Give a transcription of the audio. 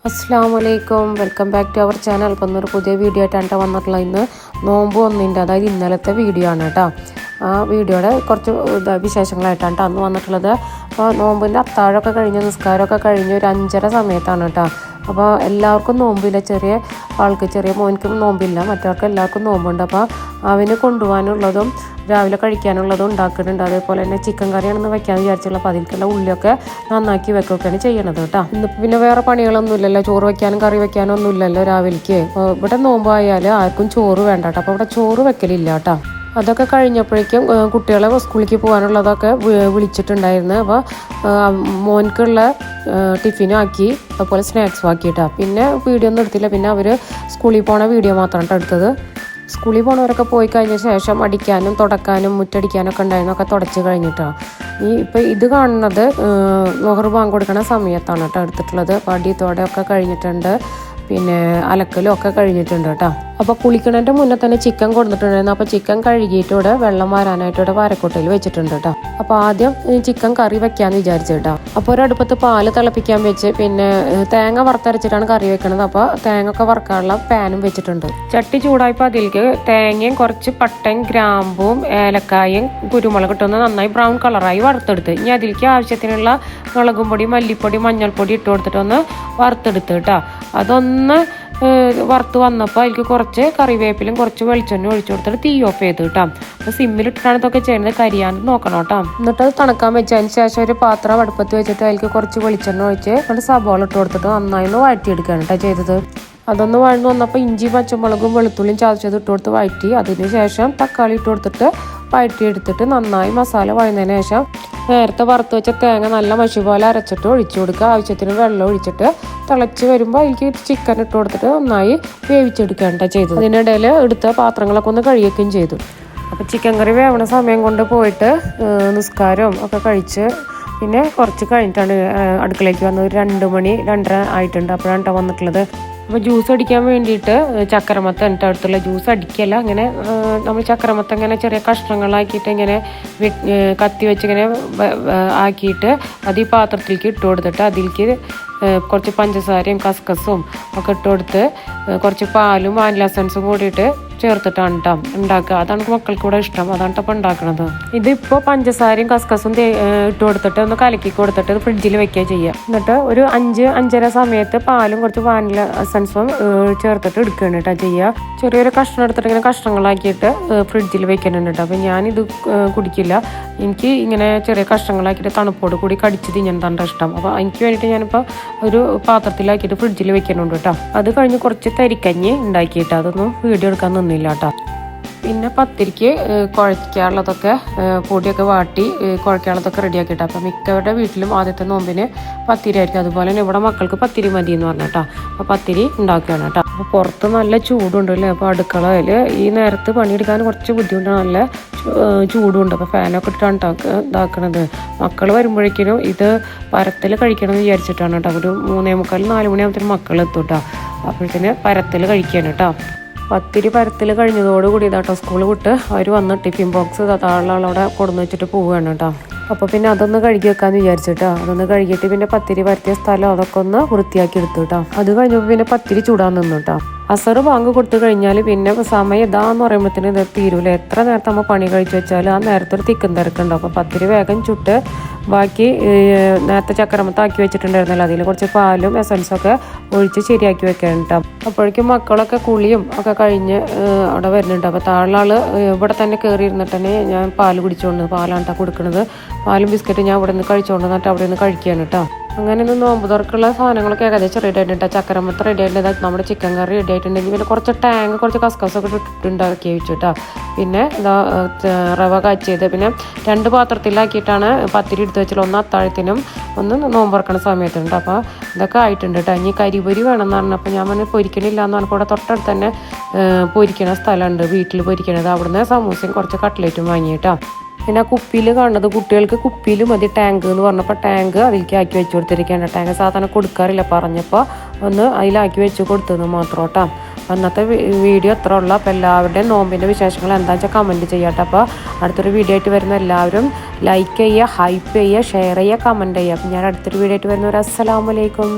അസ്സലാമലൈക്കും, welcome back to our channel. അപ്പം ഒരു പുതിയ വീഡിയോ ആയിട്ടാണ് വന്നിട്ടുള്ള. ഇന്ന് നോമ്പ് ഒന്നിൻ്റെ, അതായത് ഇന്നലത്തെ വീഡിയോ ആണ് കേട്ടോ. ആ വീഡിയോയുടെ കുറച്ച് വിശേഷങ്ങളായിട്ടാണ് അന്ന് വന്നിട്ടുള്ളത്. അപ്പോൾ നോമ്പിൻ്റെ അത്താഴമൊക്കെ കഴിഞ്ഞ് നിസ്കാരമൊക്കെ കഴിഞ്ഞ് ഒരു 5:30 സമയത്താണ് കേട്ടോ. അപ്പോൾ എല്ലാവർക്കും നോമ്പില്ല, ചെറിയ ആൾക്ക്, ചെറിയ മോനിക്കും നോമ്പില്ല, മറ്റവർക്ക് എല്ലാവർക്കും നോമ്പുണ്ട്. അപ്പോൾ അവന് കൊണ്ടുപോകാനുള്ളതും രാവിലെ കഴിക്കാനുള്ളതും ഉണ്ടാക്കുന്നുണ്ട്. അതേപോലെ തന്നെ ചിക്കൻ കറിയാണെന്ന് വെക്കാമെന്ന് വിചാരിച്ചുള്ള. അപ്പോൾ അതിലേക്കുള്ള ഉള്ളിയൊക്കെ നന്നാക്കി വെക്കുകയൊക്കെയാണ് ചെയ്യണത് കേട്ടോ. ഇന്നിപ്പോൾ പിന്നെ വേറെ പണികളൊന്നും ഇല്ലല്ലോ, ചോറ് വെക്കാനും കറി വെക്കാനും ഒന്നും ഇല്ലല്ലോ രാവിലേക്ക്. ഇവിടെ നോമ്പായാൽ ആർക്കും ചോറ് വേണ്ട കേട്ടോ. അപ്പോൾ ഇവിടെ ചോറ് വെക്കലില്ല കേട്ടോ. അതൊക്കെ കഴിഞ്ഞപ്പോഴേക്കും കുട്ടികളെ സ്കൂളിലേക്ക് പോകാനുള്ളതൊക്കെ വിളിച്ചിട്ടുണ്ടായിരുന്നു. അപ്പോൾ മോൻക്കുള്ള ടിഫിനും ആക്കി, അതുപോലെ സ്നാക്സും ആക്കിയിട്ടാണ്. പിന്നെ വീഡിയോ ഒന്നും എടുത്തില്ല. പിന്നെ അവർ സ്കൂളിൽ പോണ വീഡിയോ മാത്രമാണ് എടുത്തത്. സ്കൂളിൽ പോണവരൊക്കെ പോയി കഴിഞ്ഞ ശേഷം അടിക്കാനും തുടക്കാനും മുറ്റടിക്കാനൊക്കെ ഉണ്ടായിരുന്നൊക്കെ തുടച്ച് കഴിഞ്ഞിട്ടാണ്. ഇപ്പോൾ ഇത് കാണുന്നത് ളുഹർ ബാങ്ക് കൊടുക്കണ സമയത്താണ് കേട്ടോ എടുത്തിട്ടുള്ളത്. അപ്പോൾ അടിത്തോടെയൊക്കെ കഴിഞ്ഞിട്ടുണ്ട്, പിന്നെ അലക്കലും ഒക്കെ കഴിഞ്ഞിട്ടുണ്ട് കേട്ടോ. അപ്പോൾ കുളിക്കണതിൻ്റെ മുന്നേ തന്നെ ചിക്കൻ കൊടുത്തിട്ടുണ്ടായിരുന്നു. അപ്പോൾ ചിക്കൻ കഴുകിയിട്ട് ഇവിടെ വെള്ളം വാരാനായിട്ട് ഇവിടെ വാരക്കൊട്ടയിൽ വെച്ചിട്ടുണ്ട് കേട്ടോ. അപ്പോൾ ആദ്യം ചിക്കൻ കറി വെക്കാമെന്ന് വിചാരിച്ചു കേട്ടോ. അപ്പോൾ ഒരടുപ്പത്ത് പാല് തിളപ്പിക്കാൻ വെച്ച്, പിന്നെ തേങ്ങ വറുത്തരച്ചിട്ടാണ് കറി വെക്കണത്. അപ്പോൾ തേങ്ങ ഒക്കെ വറുക്കാനുള്ള പാനും വെച്ചിട്ടുണ്ട്. ചട്ടി ചൂടായപ്പോൾ അതിലേക്ക് തേങ്ങയും കുറച്ച് പട്ടയും ഗ്രാമ്പും ഏലക്കായും കുരുമുളക് ഇട്ടൊന്ന് നന്നായി ബ്രൗൺ കളറായി വറുത്തെടുത്ത്, ഇനി അതിലേക്ക് ആവശ്യത്തിനുള്ള മുളകും പൊടി, മല്ലിപ്പൊടി, മഞ്ഞൾപ്പൊടി ഇട്ട് കൊടുത്തിട്ടൊന്ന് വറുത്തെടുത്ത് കേട്ടോ. അതൊന്ന് വറുത്ത് വന്നപ്പോൾ അതിലേക്ക് കുറച്ച് കറിവേപ്പിലും കുറച്ച് വെളിച്ചെണ്ണ ഒഴിച്ചു കൊടുത്തിട്ട് തീ ഓഫ് ചെയ്ത് കേട്ടോ. അപ്പോൾ സിമ്മിലിട്ടാണ് ഇതൊക്കെ ചെയ്യുന്നത്, കരിയാൻ നോക്കണം കേട്ടോ. എന്നിട്ട് അത് തണുക്കാൻ വെച്ചതിന് ശേഷം ഒരു പാത്രം അടുപ്പത്ത് വെച്ചിട്ട് അതിലേക്ക് കുറച്ച് വെളിച്ചെണ്ണ ഒഴിച്ച് എന്നിട്ട് സബോള ഇട്ട് കൊടുത്തിട്ട് നന്നായി ഒന്ന് വഴറ്റിയെടുക്കുകയാണ് കേട്ടോ ചെയ്തത്. അതൊന്ന് വഴന്നു വന്നപ്പോൾ ഇഞ്ചി, പച്ചമുളകും വെളുത്തുള്ളിയും ചതച്ചത് ഇട്ട് കൊടുത്ത് വഴറ്റി, അതിന് ശേഷം തക്കാളി ഇട്ട് കൊടുത്തിട്ട് വഴറ്റിയെടുത്തിട്ട് നന്നായി മസാല വഴന്നതിന് ശേഷം നേരത്തെ വറുത്ത് വെച്ച തേങ്ങ നല്ല മഷി പോലെ അരച്ചിട്ട് ഒഴിച്ചു കൊടുക്കുക. ആവശ്യത്തിന് വെള്ളം ഒഴിച്ചിട്ട് തിളച്ച് വരുമ്പോൾ അതിലേക്ക് ചിക്കൻ ഇട്ട് കൊടുത്തിട്ട് നന്നായി വേവിച്ചെടുക്കുകയാണ് ചെയ്തത്. അതിനിടയിൽ എടുത്ത പാത്രങ്ങളൊക്കെ ഒന്ന് കഴുകുകയും ചെയ്തു. അപ്പോൾ ചിക്കൻ കറി വേവണ സമയം കൊണ്ട് പോയിട്ട് നിസ്കാരവും ഒക്കെ കഴിച്ച് പിന്നെ കുറച്ച് കഴിഞ്ഞിട്ടാണ് അടുക്കളയ്ക്ക് വന്നത്. 2 മണി 2:30 ആയിട്ടുണ്ട്. അപ്പോഴാണ് വന്നിട്ടുള്ളത്. അപ്പോൾ ജ്യൂസ് അടിക്കാൻ വേണ്ടിയിട്ട് ചക്കരമത്ത എന്നിട്ട് അടുത്തുള്ള ജ്യൂസ് അടിക്കല്ല, അങ്ങനെ നമ്മൾ ചക്കരമത്ത ഇങ്ങനെ ചെറിയ കഷ്ണങ്ങളാക്കിയിട്ട് ഇങ്ങനെ കത്തി വെച്ച് ഇങ്ങനെ ആക്കിയിട്ട് അത് ഈ പാത്രത്തിലേക്ക് ഇട്ട് കൊടുത്തിട്ട് അതിലേക്ക് കുറച്ച് പഞ്ചസാരയും കസ്കസും ഒക്കെ ഇട്ട് കൊടുത്ത് കുറച്ച് പാലും വാനില എസൻസും കൂടിയിട്ട് ചേർത്തിട്ടാണ് കേട്ടോ ഉണ്ടാക്കുക. അതാണ് മക്കൾക്ക് കൂടെ ഇഷ്ടം, അതാണ് ഇപ്പോൾ ഉണ്ടാക്കുന്നത്. ഇതിപ്പോൾ പഞ്ചസാരയും കസ്കസും ഇട്ട് കൊടുത്തിട്ട് ഒന്ന് കലക്കി കൊടുത്തിട്ട് ഫ്രിഡ്ജിൽ വെക്കുക ചെയ്യുക. എന്നിട്ട് ഒരു 5-5:30 സമയത്ത് പാലും കുറച്ച് വാനില എസൻസും ചേർത്തിട്ട് എടുക്കുകയാണ് കേട്ടോ ചെയ്യുക. ചെറിയൊരു കഷ്ണം എടുത്തിട്ട് ഇങ്ങനെ കഷ്ണങ്ങളാക്കിയിട്ട് ഫ്രിഡ്ജിൽ വെക്കുന്നുണ്ട് കേട്ടോ. അപ്പോൾ ഞാനിത് കുടിക്കില്ല, എനിക്ക് ഇങ്ങനെ ചെറിയ കഷ്ണങ്ങളാക്കിയിട്ട് തണുപ്പോട് കൂടി കടിച്ച് തിന്നാൻ ഇഷ്ടം. അപ്പോൾ എനിക്ക് വേണ്ടിയിട്ട് ഞാനിപ്പോൾ ഒരു പാത്രത്തിലാക്കിയിട്ട് ഫ്രിഡ്ജിൽ വെക്കുന്നുണ്ട് കേട്ടോ. അത് കഴിഞ്ഞ് കുറച്ച് തരിക്കഞ്ഞി ഉണ്ടാക്കിയിട്ട് അതൊന്നും വീഡിയോ എടുക്കാൻ നിന്നില്ല കേട്ടോ. പിന്നെ പത്തിരിക്ക് കുഴയ്ക്കാനുള്ളതൊക്കെ പൊടിയൊക്കെ വാട്ടി കുഴയ്ക്കാനുള്ളതൊക്കെ റെഡിയാക്കിയിട്ടാണ്. അപ്പം മിക്കവരുടെ വീട്ടിലും ആദ്യത്തെ നോമ്പിന് പത്തിരി ആയിരിക്കും. അതുപോലെ തന്നെ ഇവിടെ മക്കൾക്ക് പത്തിരി മതി എന്ന് പറഞ്ഞ കേട്ടോ. അപ്പോൾ പത്തിരി ഉണ്ടാക്കുകയാണ് കേട്ടോ. അപ്പോൾ പുറത്ത് നല്ല ചൂടുണ്ട് അല്ലേ. അപ്പോൾ അടുക്കളയിൽ ഈ നേരത്ത് പണിയെടുക്കാൻ കുറച്ച് ബുദ്ധിമുട്ടാണ്, നല്ല ചൂടുണ്ട്. അപ്പോൾ ഫാനൊക്കെ ഇട്ടിട്ടാണ് ഇതാക്കണത്. മക്കൾ വരുമ്പോഴേക്കിനും ഇത് പരത്തിൽ കഴിക്കണമെന്ന് വിചാരിച്ചിട്ടാണ് കേട്ടോ. ഒരു 3:45-4 മണിയാകുമ്പോഴത്തേനും മക്കൾ എത്തും കേട്ടോ. അപ്പോഴത്തേന് പരത്തിൽ കഴിക്കുകയാണ് കേട്ടോ. പത്തിരി പരത്തിൽ കഴിഞ്ഞതോടുകൂടി ഇതാട്ടോ സ്കൂൾ വിട്ട് അവർ വന്ന് ടിഫിൻ ബോക്സ് താഴെ കൊടുന്ന് വെച്ചിട്ട് പോവുകയാണ് കേട്ടോ. അപ്പോൾ പിന്നെ അതൊന്ന് കഴുകി വെക്കാമെന്ന് വിചാരിച്ചിട്ടോ. അതൊന്ന് കഴുകിയിട്ട് പിന്നെ പത്തിരി പരത്തിയ സ്ഥലം അതൊക്കെ ഒന്ന് വൃത്തിയാക്കി എടുത്തു കേട്ടോ. അത് കഴിഞ്ഞപ്പോൾ പിന്നെ പത്തിരി ചൂടാൻ നിന്നു കേട്ടോ. അസറ് ബാങ്ക് കൊടുത്തു കഴിഞ്ഞാൽ പിന്നെ സമയം ഇതാന്ന് പറയുമ്പോഴത്തേന് ഇത് തീരൂല. എത്ര നേരത്തെ നമ്മൾ പണി കഴിച്ച് വെച്ചാൽ ആ നേരത്തെ ഒരു തിക്കും തിരക്കുണ്ടാവും. അപ്പോൾ പത്തിരി വേഗം ചുട്ട് ബാക്കി നേരത്തെ ചക്കരമത്താക്കി വെച്ചിട്ടുണ്ടായിരുന്നല്ലോ, അതിൽ കുറച്ച് പാലും എസൻസൊക്കെ ഒഴിച്ച് ശരിയാക്കി വെക്കാൻ കേട്ടോ. അപ്പോഴേക്കും മക്കളൊക്കെ കുളിയും ഒക്കെ കഴിഞ്ഞ് അവിടെ വരുന്നുണ്ട്. അപ്പോൾ താഴെ ആൾ ഇവിടെ തന്നെ കയറി ഇരുന്നിട്ട് തന്നെ ഞാൻ പാല് കുടിച്ചുകൊണ്ട്, പാലാണ് കേട്ടോ കൊടുക്കുന്നത്. പാലും ബിസ്ക്കറ്റും ഞാൻ ഇവിടെ നിന്ന് കഴിച്ചുകൊണ്ട് എന്നിട്ട് അവിടെ നിന്ന് കഴിക്കുകയാണ് കേട്ടോ. അങ്ങനെ ഒന്ന് നോമ്പ് തുറക്കുള്ള സാധനങ്ങളൊക്കെ ഏകദേശം റെഡി ആയിട്ടുണ്ട്. ചക്കരമത്ത റെഡി ആയിട്ടുണ്ട്, നമ്മുടെ ചിക്കൻ കറി റെഡി ആയിട്ടുണ്ടെങ്കിൽ പിന്നെ കുറച്ച് ടാങ്ക് കുറച്ച് കസ്കസൊക്കെ ഇട്ടുണ്ടാക്കി വെച്ചിട്ടാ. പിന്നെ ഇതാ റവ കാച്ചിയത് പിന്നെ 2 പാത്രത്തിലാക്കിയിട്ടാണ് പത്തിരി എടുത്ത് വെച്ചാൽ, ഒന്ന് അത്താഴത്തിനും ഒന്ന് നോമ്പ് തുറക്കണ സമയത്തുണ്ട്. അപ്പോൾ ഇതൊക്കെ ആയിട്ടുണ്ട് കേട്ടോ. ഇനി കരിപൊരി വേണമെന്ന് പറഞ്ഞപ്പോൾ ഞാൻ പറഞ്ഞ് പൊരിക്കണില്ല എന്ന് പറഞ്ഞപ്പോൾ ഇവിടെ തൊട്ടടുത്ത് തന്നെ പൊരിക്കണ സ്ഥലമുണ്ട്, വീട്ടിൽ പൊരിക്കണത്. അവിടുന്ന് സമൂസയും കുറച്ച് കട്ട്ലേറ്റും വാങ്ങിയിട്ടോ. പിന്നെ ആ കുപ്പിയിൽ കാണുന്നത് കുട്ടികൾക്ക് കുപ്പിയിൽ മതി ടാങ്ക് എന്ന് പറഞ്ഞപ്പോൾ ടാങ്ക് അതിലേക്ക് ആക്കി വെച്ച് കൊടുത്തിരിക്കുകയാണ്. ടാങ്ക് സാധാരണ കൊടുക്കാറില്ല, പറഞ്ഞപ്പോൾ ഒന്ന് അതിലാക്കി വെച്ച് കൊടുത്തത് മാത്രം കേട്ടോ. അന്നത്തെ വീഡിയോ എത്ര ഉള്ള. അപ്പോൾ എല്ലാവരുടെയും നോമ്പിൻ്റെ വിശേഷങ്ങൾ എന്താ വെച്ചാൽ കമൻറ്റ് ചെയ്യാട്ടോ. അപ്പോൾ അടുത്തൊരു വീഡിയോ ആയിട്ട് വരുന്ന എല്ലാവരും ലൈക്ക് ചെയ്യുക, ഹൈപ്പ് ചെയ്യുക, ഷെയർ ചെയ്യുക, കമൻറ്റ് ചെയ്യുക. അപ്പോൾ ഞാൻ അടുത്തൊരു വീഡിയോ ആയിട്ട് വരുന്നവർ അസ്സലാമു അലൈക്കും.